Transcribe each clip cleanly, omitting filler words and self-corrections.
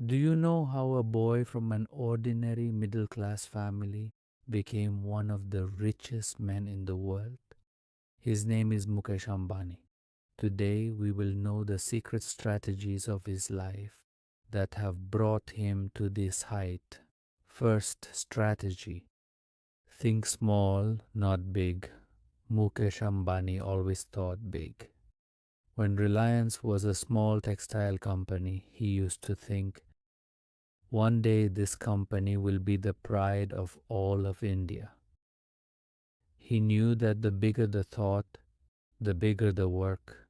Do you know how a boy from an ordinary middle class family became one of the richest men in the world? His name is Mukesh Ambani. Today we will know the secret strategies of his life that have brought him to this height. First strategy: think small, not big. Mukesh Ambani always thought big. When Reliance was a small textile company, he used to think, one day this company will be the pride of all of India. He knew that the bigger the thought, the bigger the work.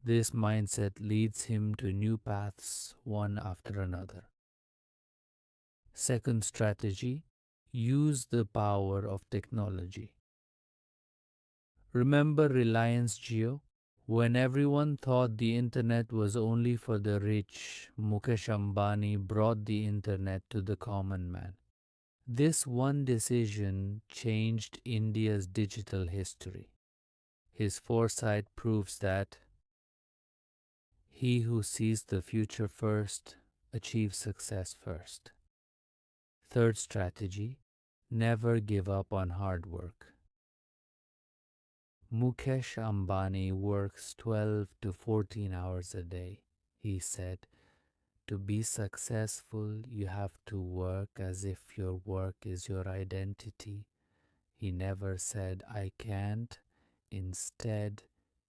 This mindset leads him to new paths one after another. Second strategy: use the power of technology. Remember Reliance Jio? When everyone thought the internet was only for the rich, Mukesh Ambani brought the internet to the common man. This one decision changed India's digital history. His foresight proves that he who sees the future first achieves success first. Third strategy: never give up on hard work. Mukesh Ambani works 12 to 14 hours a day. He said, to be successful, you have to work as if your work is your identity. He never said, I can't. Instead,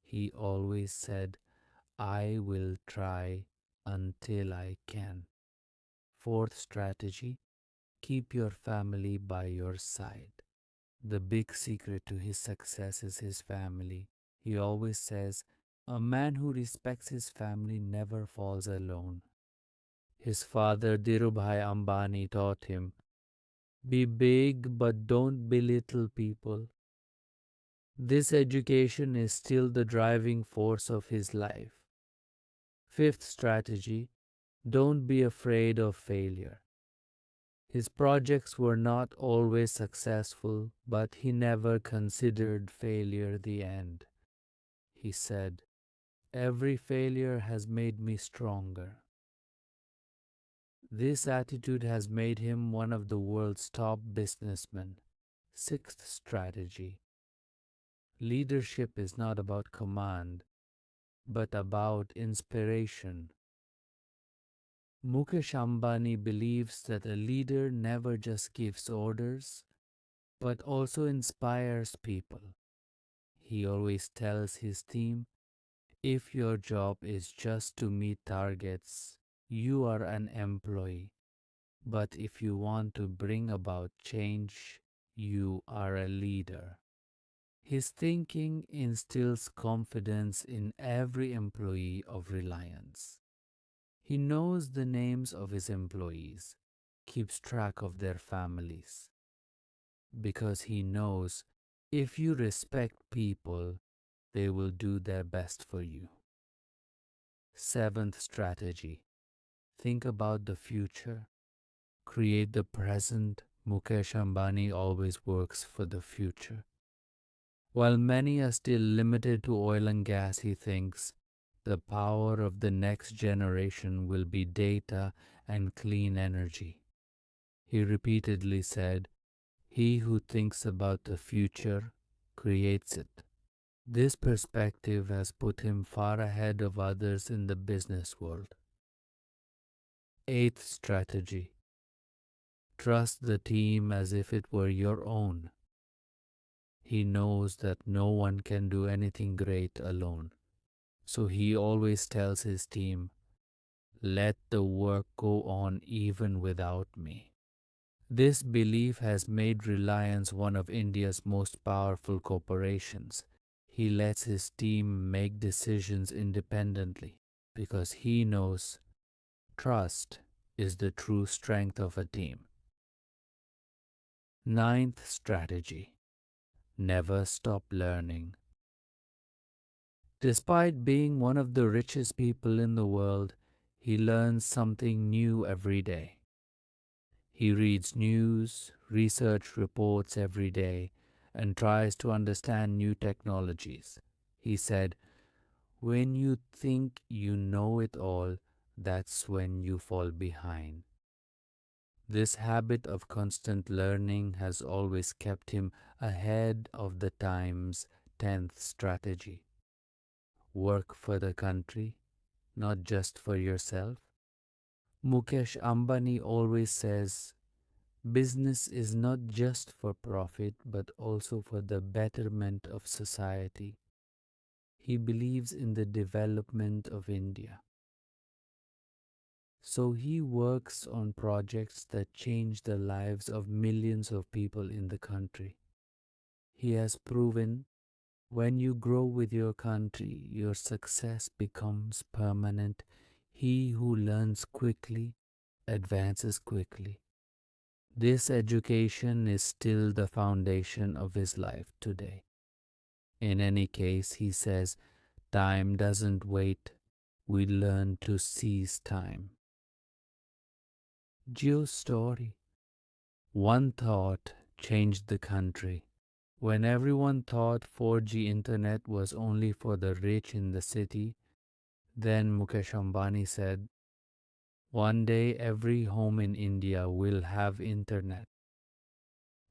he always said, I will try until I can. Fourth strategy: keep your family by your side. The big secret to his success is his family. He always says, a man who respects his family never falls alone. His father, Dhirubhai Ambani, taught him, be big but don't belittle people. This education is still the driving force of his life. Fifth strategy: don't be afraid of failure. His projects were not always successful, but he never considered failure the end. He said, every failure has made me stronger. This attitude has made him one of the world's top businessmen. Sixth strategy: leadership is not about command, but about inspiration. Mukesh Ambani believes that a leader never just gives orders, but also inspires people. He always tells his team, if your job is just to meet targets, you are an employee. But if you want to bring about change, you are a leader. His thinking instills confidence in every employee of Reliance. He knows the names of his employees, keeps track of their families, because he knows if you respect people, they will do their best for you. Seventh strategy: think about the future, create the present. Mukesh Ambani always works for the future. While many are still limited to oil and gas, he thinks the power of the next generation will be data and clean energy. He repeatedly said, he who thinks about the future creates it. This perspective has put him far ahead of others in the business world. Eighth strategy: trust the team as if it were your own. He knows that no one can do anything great alone. So he always tells his team, let the work go on even without me. This belief has made Reliance one of India's most powerful corporations. He lets his team make decisions independently because he knows trust is the true strength of a team. Ninth strategy: never stop learning. Despite being one of the richest people in the world, he learns something new every day. He reads news, research reports every day, and tries to understand new technologies. He said, when you think you know it all, that's when you fall behind. This habit of constant learning has always kept him ahead of the time's 10th strategy. Work for the country, not just for yourself. Mukesh Ambani always says business is not just for profit but also for the betterment of society. He believes in the development of India. So he works on projects that change the lives of millions of people in the country. He has proven when you grow with your country, your success becomes permanent. He who learns quickly advances quickly. This education is still the foundation of his life today. In any case, he says, time doesn't wait. We learn to seize time. Gio's story. One thought changed the country. When everyone thought 4G internet was only for the rich in the city, then Mukesh Ambani said, one day every home in India will have internet.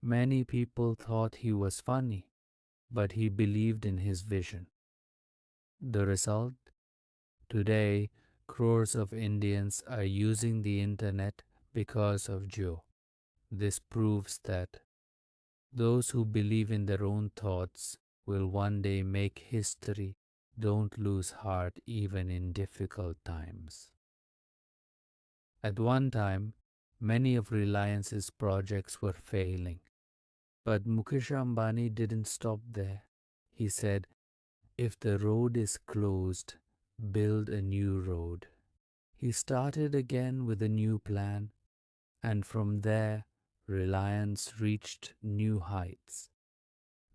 Many people thought he was funny, but he believed in his vision. The result? Today, crores of Indians are using the internet because of Jio. This proves that those who believe in their own thoughts will one day make history. Don't lose heart even in difficult times. At one time, many of Reliance's projects were failing. But Mukesh Ambani didn't stop there. He said, if the road is closed, build a new road. He started again with a new plan, and from there, Reliance reached new heights.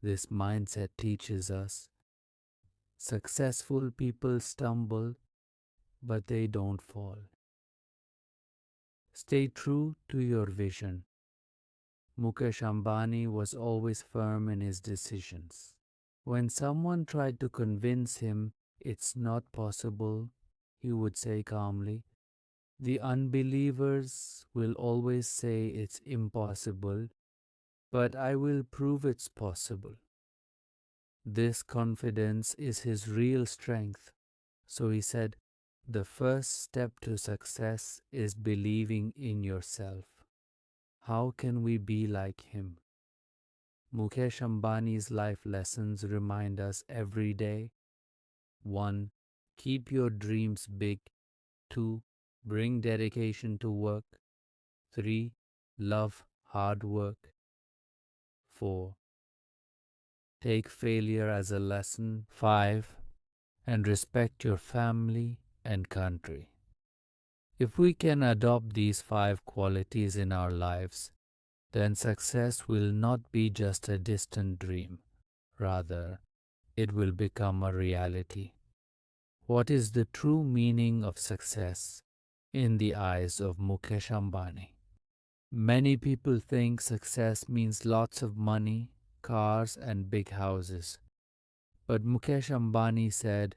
This mindset teaches us successful people stumble, but they don't fall. Stay true to your vision. Mukesh Ambani was always firm in his decisions. When someone tried to convince him it's not possible, he would say calmly, the unbelievers will always say it's impossible, but I will prove it's possible. This confidence is his real strength. So he said, the first step to success is believing in yourself. How can we be like him? Mukesh Ambani's life lessons remind us every day. 1. Keep your dreams big. 2. Bring dedication to work. 3. Love hard work. 4. Take failure as a lesson. 5. And respect your family and country. If we can adopt these 5 qualities in our lives, then success will not be just a distant dream. Rather, it will become a reality. What is the true meaning of success in the eyes of Mukesh Ambani? Many people think success means lots of money, cars, and big houses. But Mukesh Ambani said,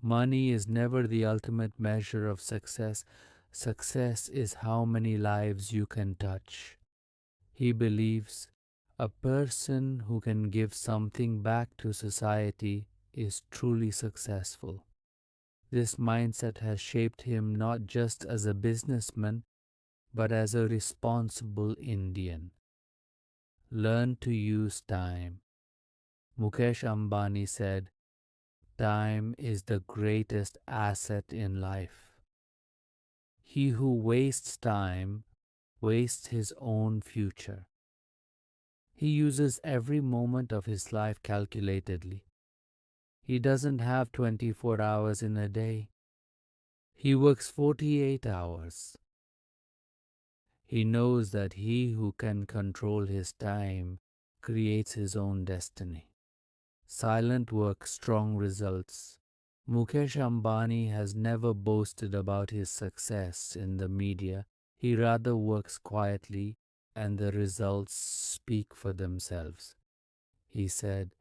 money is never the ultimate measure of success. Success is how many lives you can touch. He believes a person who can give something back to society is truly successful. This mindset has shaped him not just as a businessman, but as a responsible Indian. Learn to use time. Mukesh Ambani said, time is the greatest asset in life. He who wastes time wastes his own future. He uses every moment of his life calculatedly. He doesn't have 24 hours in a day. He works 48 hours. He knows that he who can control his time creates his own destiny. Silent work, strong results. Mukesh Ambani has never boasted about his success in the media. He rather works quietly, and the results speak for themselves. He said,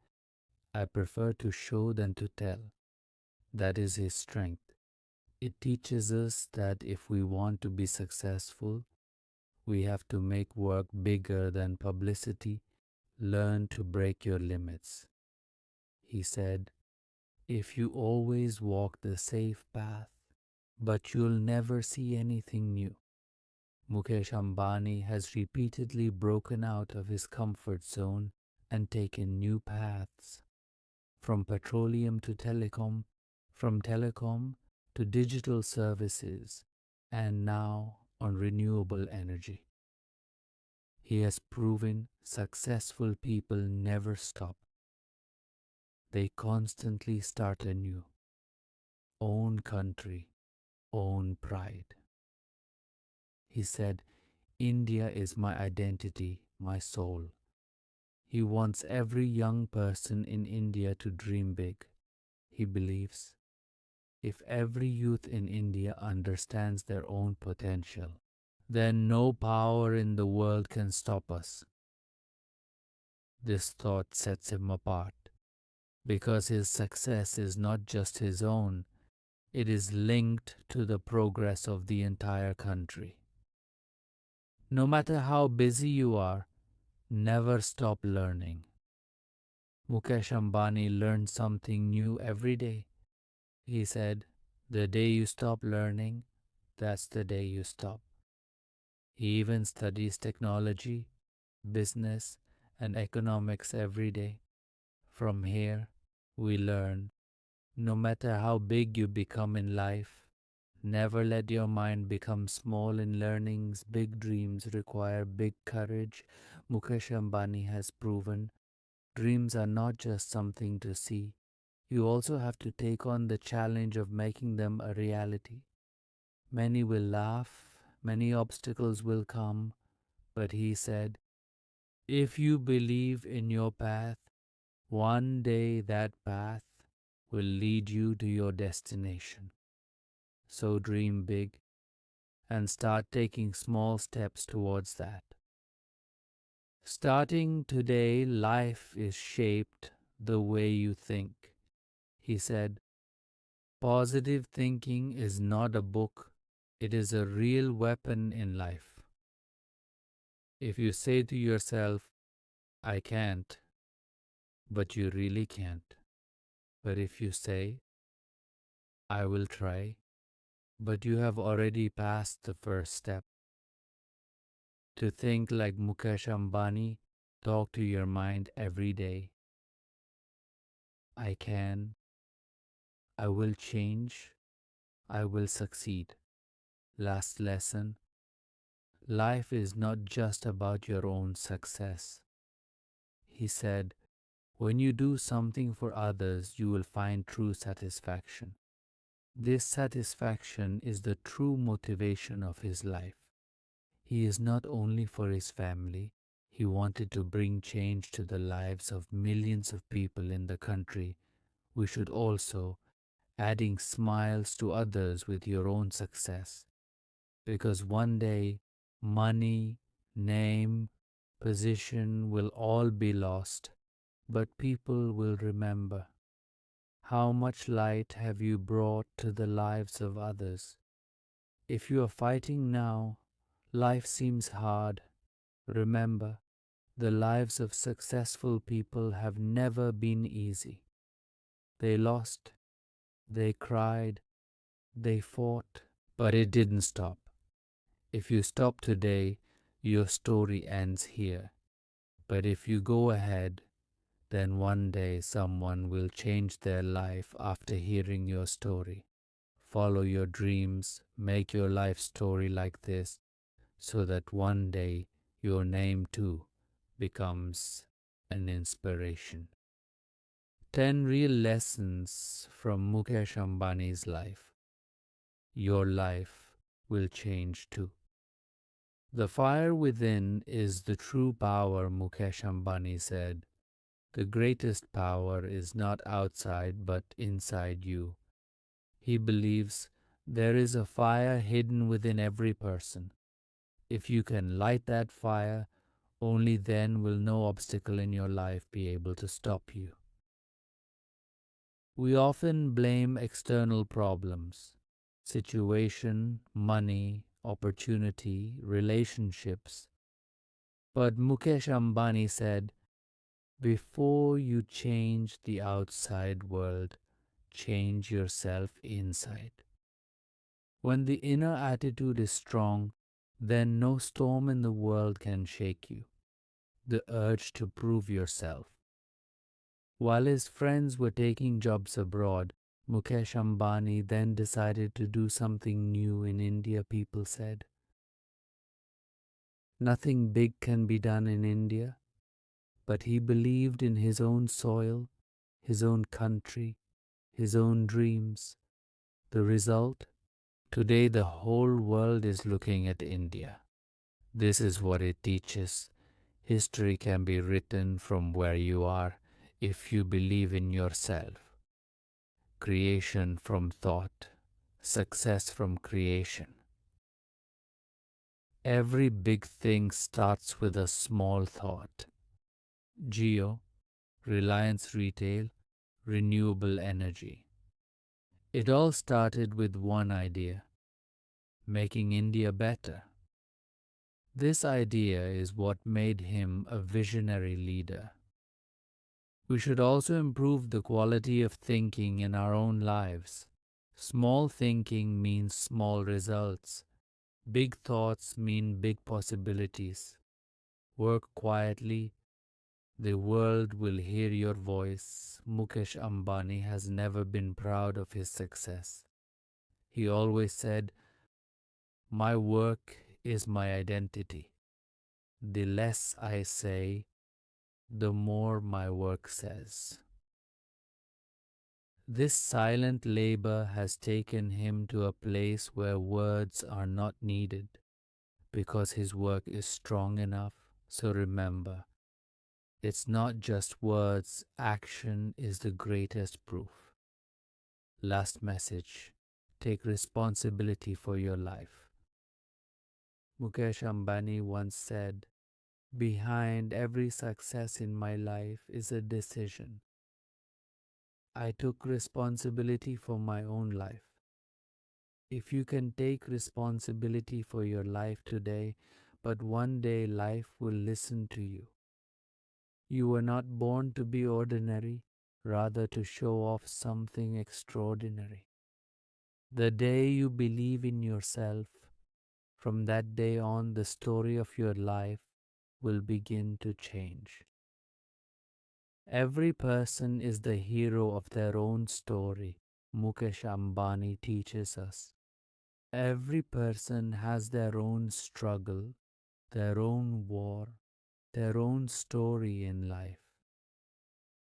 I prefer to show than to tell. That is his strength. It teaches us that if we want to be successful, we have to make work bigger than publicity. Learn to break your limits. He said, if you always walk the safe path, but you'll never see anything new. Mukesh Ambani has repeatedly broken out of his comfort zone and taken new paths, from petroleum to telecom, from telecom to digital services, and now on renewable energy. He has proven successful people never stop. They constantly start anew. Own country, own pride. He said, India is my identity, my soul. He wants every young person in India to dream big. He believes if every youth in India understands their own potential, then no power in the world can stop us. This thought sets him apart because his success is not just his own, it is linked to the progress of the entire country. No matter how busy you are, never stop learning. Mukesh Ambani learned something new every day. He said, the day you stop learning, that's the day you stop. He even studies technology, business, and economics every day. From here, we learn. No matter how big you become in life, never let your mind become small in learnings. Big dreams require big courage. Mukesh Ambani has proven dreams are not just something to see. You also have to take on the challenge of making them a reality. Many will laugh, many obstacles will come, but he said, if you believe in your path, one day that path will lead you to your destination. So dream big and start taking small steps towards that. Starting today, life is shaped the way you think. He said, positive thinking is not a book, it is a real weapon in life. If you say to yourself, I can't, but you really can't. But if you say, I will try, but you have already passed the first step. To think like Mukesh Ambani, talk to your mind every day. I can, I will change, I will succeed. Last lesson, life is not just about your own success. He said, when you do something for others, you will find true satisfaction. This satisfaction is the true motivation of his life. He is not only for his family, he wanted to bring change to the lives of millions of people in the country. We should also adding smiles to others with your own success. Because one day, money, name, position will all be lost, but people will remember. How much light have you brought to the lives of others? If you are fighting now, life seems hard. Remember, the lives of successful people have never been easy. They lost, they cried, they fought, but it didn't stop. If you stop today, your story ends here. But if you go ahead, then one day someone will change their life after hearing your story. Follow your dreams, make your life story like this, so that one day your name too becomes an inspiration. 10 real lessons from Mukesh Ambani's life. Your life will change too. The fire within is the true power, Mukesh Ambani said. The greatest power is not outside but inside you. He believes there is a fire hidden within every person. If you can light that fire, only then will no obstacle in your life be able to stop you. We often blame external problems. situation, money, opportunity, relationships. But Mukesh Ambani said, before you change the outside world, change yourself inside. When the inner attitude is strong, then no storm in the world can shake you. The urge to prove yourself. While his friends were taking jobs abroad, Mukesh Ambani then decided to do something new in India, people said. Nothing big can be done in India, but he believed in his own soil, his own country, his own dreams. The result? Today the whole world is looking at India. This is what it teaches. History can be written from where you are if you believe in yourself. Creation from thought, success from creation. Every big thing starts with a small thought. Geo, Reliance Retail, renewable energy. It all started with one idea: making India better. This idea is what made him a visionary leader. We should also improve the quality of thinking in our own lives. Small thinking means small results. Big thoughts mean big possibilities. Work quietly. The world will hear your voice. Mukesh Ambani has never been proud of his success. He always said, "My work is my identity. The less I say, the more my work says." This silent labor has taken him to a place where words are not needed because his work is strong enough. So remember, it's not just words, action is the greatest proof. Last message: take responsibility for your life. Mukesh Ambani once said, "Behind every success in my life is a decision." I took responsibility for my own life. If you can take responsibility for your life today, but one day life will listen to you. You were not born to be ordinary, rather to show off something extraordinary. The day you believe in yourself, from that day on the story of your life will begin to change. Every person is the hero of their own story, Mukesh Ambani teaches us. Every person has their own struggle, their own war, their own story in life.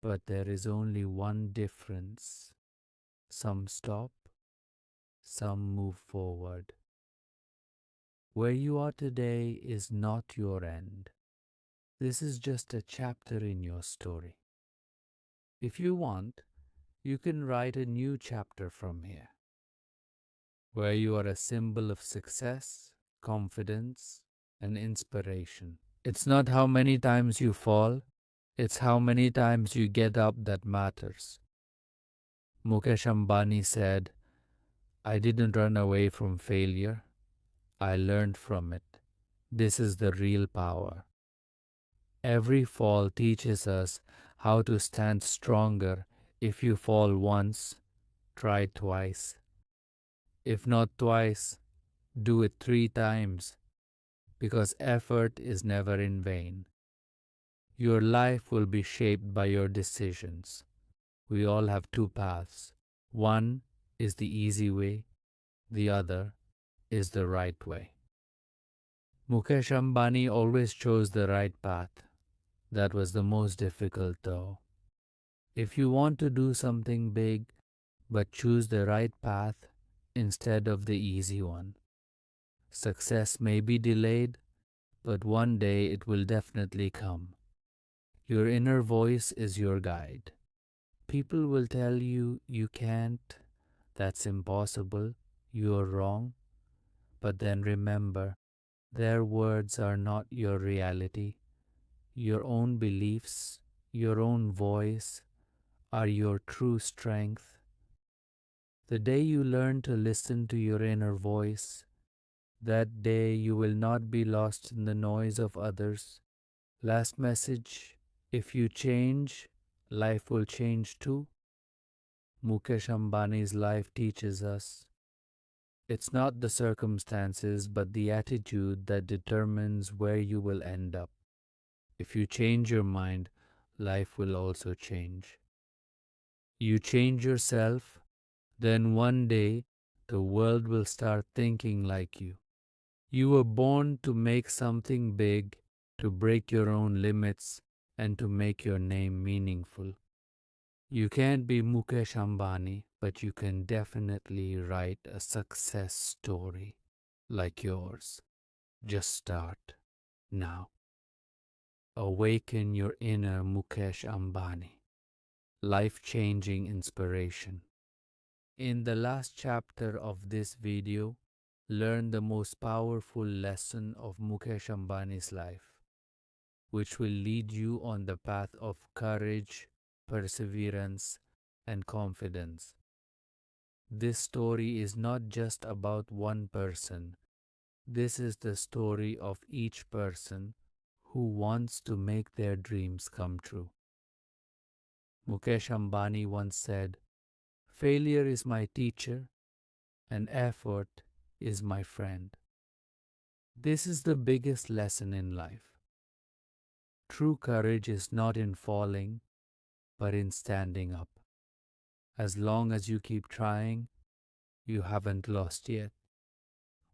But there is only one difference. Some stop, some move forward. Where you are today is not your end. This is just a chapter in your story. If you want, you can write a new chapter from here, where you are a symbol of success, confidence, and inspiration. It's not how many times you fall, it's how many times you get up that matters. Mukesh Ambani said, "I didn't run away from failure. I learned from it. This is the real power." Every fall teaches us how to stand stronger. If you fall once, try twice. If not twice, do it 3 times, because effort is never in vain. Your life will be shaped by your decisions. We all have two paths. One is the easy way, the other is the right way. Mukesh Ambani always chose the right path. That was the most difficult though. If you want to do something big, but choose the right path instead of the easy one. Success may be delayed, but one day it will definitely come. Your inner voice is your guide. People will tell you you can't, that's impossible, you're wrong. But then remember, their words are not your reality. Your own beliefs, your own voice are your true strength. The day you learn to listen to your inner voice, that day you will not be lost in the noise of others. Last message: if you change, life will change too. Mukesh Ambani's life teaches us it's not the circumstances but the attitude that determines where you will end up. If you change your mind, life will also change. You change yourself, then one day the world will start thinking like you. You were born to make something big, to break your own limits, and to make your name meaningful. You can't be Mukesh Ambani, but you can definitely write a success story like yours. Just start now. Awaken your inner Mukesh Ambani, life-changing inspiration. In the last chapter of this video, learn the most powerful lesson of Mukesh Ambani's life, which will lead you on the path of courage, perseverance, and confidence. This story is not just about one person. This is the story of each person who wants to make their dreams come true. Mukesh Ambani once said, "Failure is my teacher and effort is my friend." This is the biggest lesson in life. True courage is not in falling, but in standing up. As long as you keep trying, you haven't lost yet.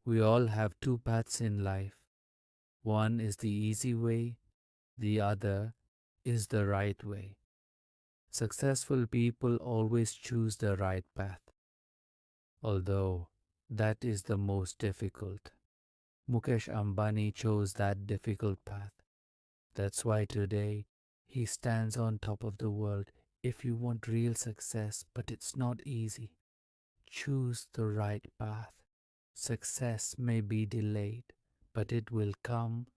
We all have two paths in life. One is the easy way, the other is the right way. Successful people always choose the right path, although that is the most difficult. Mukesh Ambani chose that difficult path. That's why today he stands on top of the world. If you want real success, but it's not easy, choose the right path. Success may be delayed, but it will come.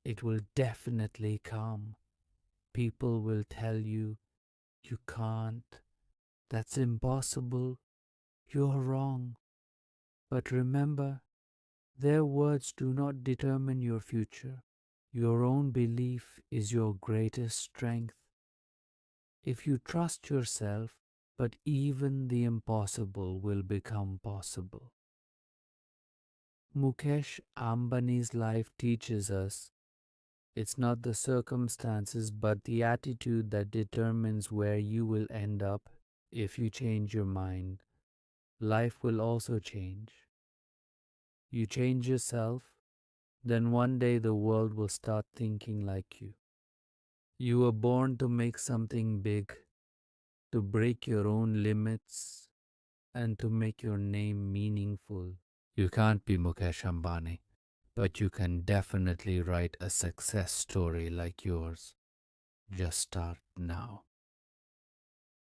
It will definitely come. People will tell you, you can't, that's impossible, you're wrong. But remember, their words do not determine your future. Your own belief is your greatest strength. If you trust yourself, but even the impossible will become possible. Mukesh Ambani's life teaches us it's not the circumstances but the attitude that determines where you will end up. If you change your mind, life will also change. You change yourself, then one day the world will start thinking like you. You were born to make something big, to break your own limits, and to make your name meaningful. You can't be Mukesh Ambani, but you can definitely write a success story like yours. Just start now.